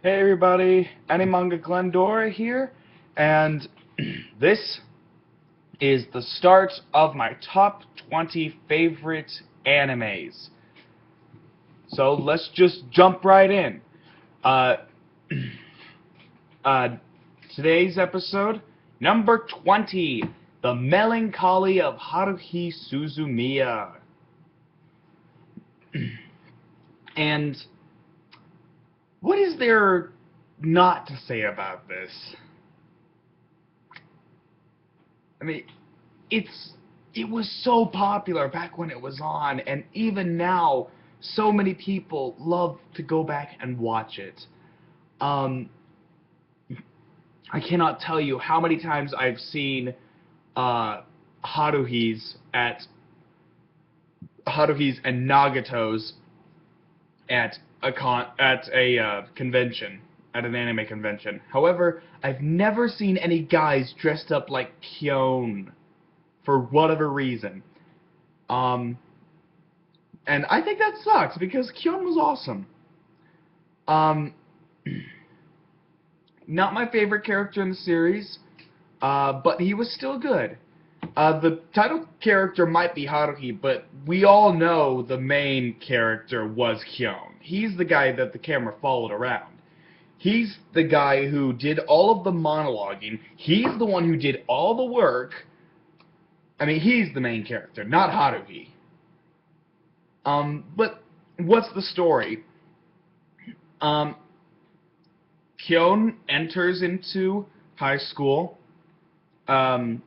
Hey everybody, Animanga Glendora here, and this is the start of my top 20 favorite animes. So let's just jump right in. Uh, uh, Today's episode, number 20, The Melancholy of Haruhi Suzumiya. And what is there not to say about this? I mean, it was so popular back when it was on, and even now, so many people love to go back and watch it. Um, I cannot tell you how many times I've seen uh, Haruhis and Nagato's at a convention, at an anime convention. However, I've never seen any guys dressed up like Kyon for whatever reason. Um, and I think that sucks because Kyon was awesome. Um, Not my favorite character in the series, but he was still good. The title character might be Haruhi, but we all know the main character was Kyon. He's the guy that the camera followed around. He's the guy who did all of the monologuing. He's the one who did all the work. I mean, he's the main character, not Haruhi. But what's the story? Um, Kyon enters into high school, and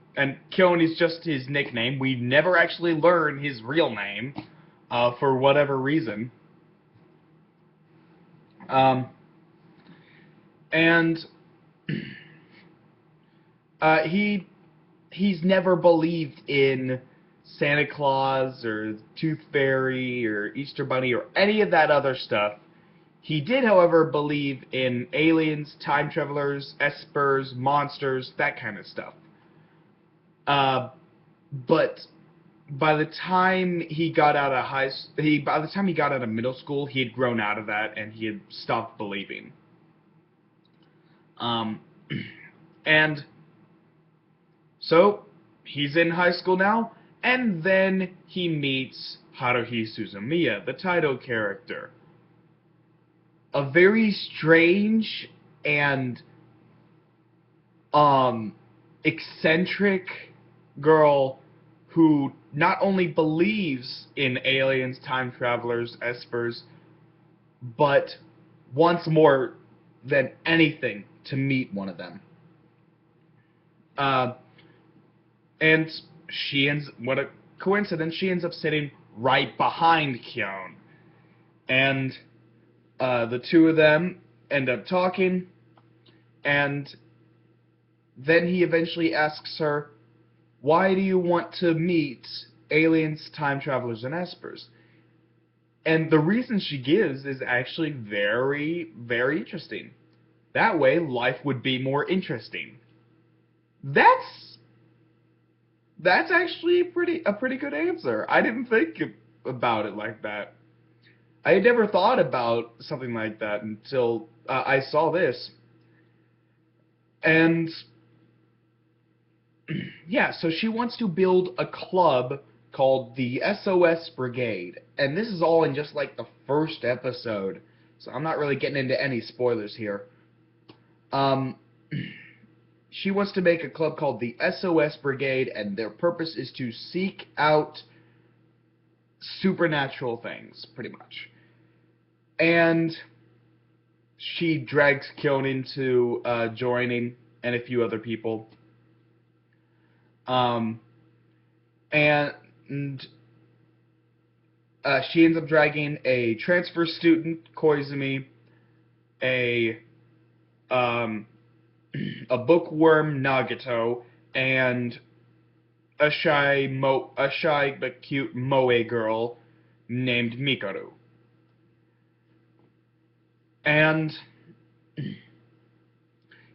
Kyon is just his nickname. We never actually learn his real name, for whatever reason. Um, and he's never believed in Santa Claus or Tooth Fairy or Easter Bunny or any of that other stuff. He did, however, believe in aliens, time travelers, espers, monsters, that kind of stuff. But by the time he got out of by the time he got out of middle school, he had grown out of that and he had stopped believing. Um, and so he's in high school now, and then he meets Haruhi Suzumiya, the title character. A very strange and eccentric girl who not only believes in aliens, time travelers, espers, but wants more than anything to meet one of them. And what a coincidence, she ends up sitting right behind Kyon. And the two of them end up talking, and then he eventually asks her, why do you want to meet aliens, time travelers, and espers? And the reason she gives is actually very, very interesting. That way, life would be more interesting. That's actually a pretty good answer. I didn't think about it like that. I had never thought about something like that until I saw this. And yeah, so she wants to build a club called the SOS Brigade. And this is all in just like the first episode. So I'm not really getting into any spoilers here. She wants to make a club called the SOS Brigade, and their purpose is to seek out supernatural things, pretty much. And she drags Kyon into joining, and a few other people. And she ends up dragging a transfer student, Koizumi, a bookworm, Nagato, and a shy but cute moe girl named Mikaru. And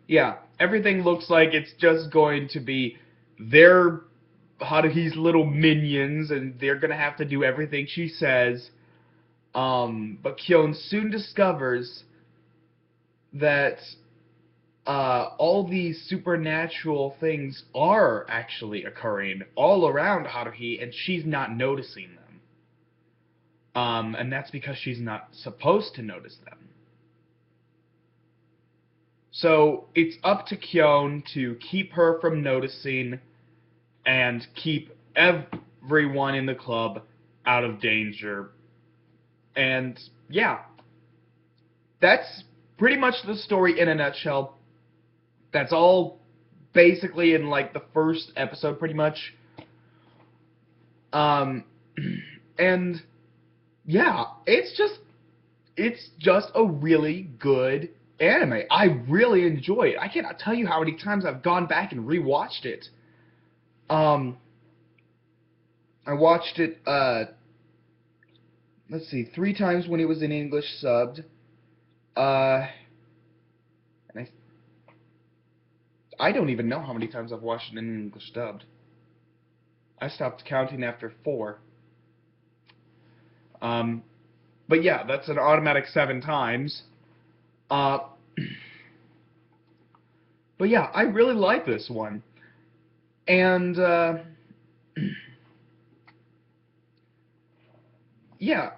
yeah, everything looks like it's just going to be their Haruhi's little minions, and they're gonna have to do everything she says. But Kyon soon discovers that all these supernatural things are actually occurring all around Haruhi, and she's not noticing them. And that's because she's not supposed to notice them. So it's up to Kyon to keep her from noticing and keep everyone in the club out of danger. And yeah, that's pretty much the story in a nutshell. That's all basically in like the first episode pretty much. And yeah, it's just a really good anime. I really enjoy it. I cannot tell you how many times I've gone back and rewatched it. I watched it, let's see, 3 times when it was in English subbed. And I don't even know how many times I've watched it in English dubbed. I stopped counting after 4. But yeah, that's an automatic 7 times. But yeah, I really like this one. And, yeah,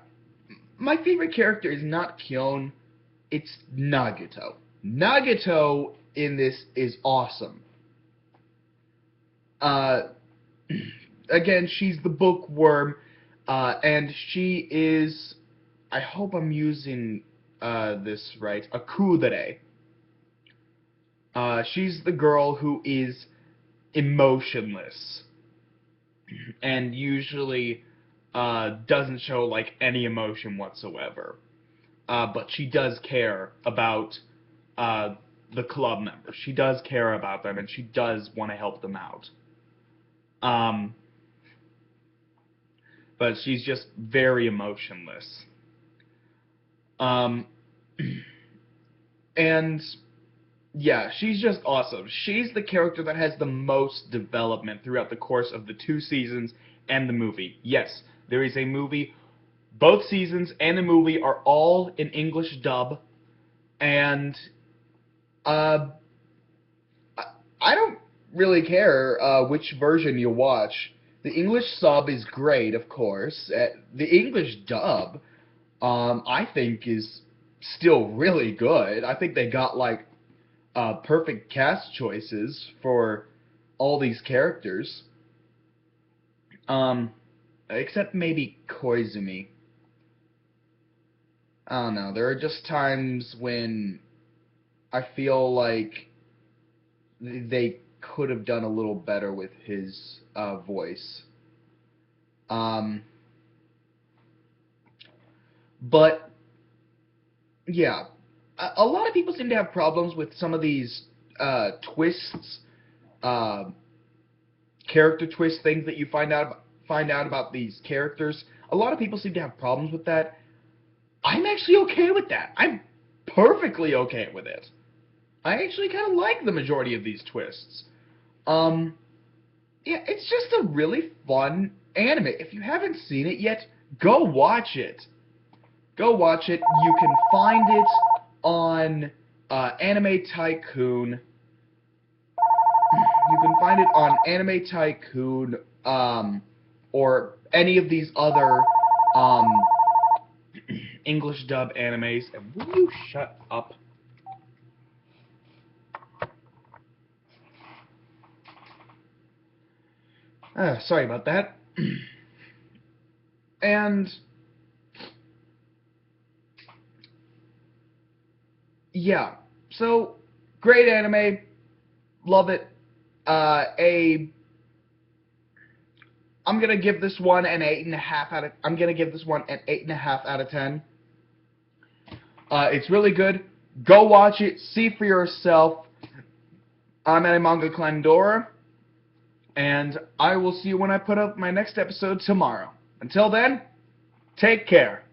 my favorite character is not Kyon, it's Nagito. Nagito in this is awesome. Again, she's the bookworm, and she is, I hope I'm using this right, a kudere. She's the girl who is emotionless, and usually doesn't show like any emotion whatsoever. But she does care about the club members. She does care about them, and she does want to help them out. But she's just very emotionless. And yeah, she's just awesome. She's the character that has the most development throughout the course of the 2 seasons and the movie. Yes, there is a movie. Both seasons and the movie are all in English dub, and I don't really care which version you watch. The English sub is great, of course. The English dub, I think, is still really good. I think they got like perfect cast choices for all these characters. Except maybe Koizumi. I don't know. There are just times when I feel like they could have done a little better with his voice. But yeah, a lot of people seem to have problems with some of these twists, character twist things that you find out about these characters. A lot of people seem to have problems with that. I'm actually okay with that. I'm perfectly okay with it. I actually kind of like the majority of these twists. Yeah, it's just a really fun anime. If you haven't seen it yet, go watch it. Go watch it. You can find it on Anime Tycoon. You can find it on Anime Tycoon, or any of these other English dub animes. And will you shut up? Sorry about that. And yeah, so great anime, love it. I'm gonna give this one an 8.5 out of. I'm gonna give this one an 8.5 out of 10. It's really good. Go watch it. See for yourself. I'm at Manga Clandora, and I will see you when I put up my next episode tomorrow. Until then, take care.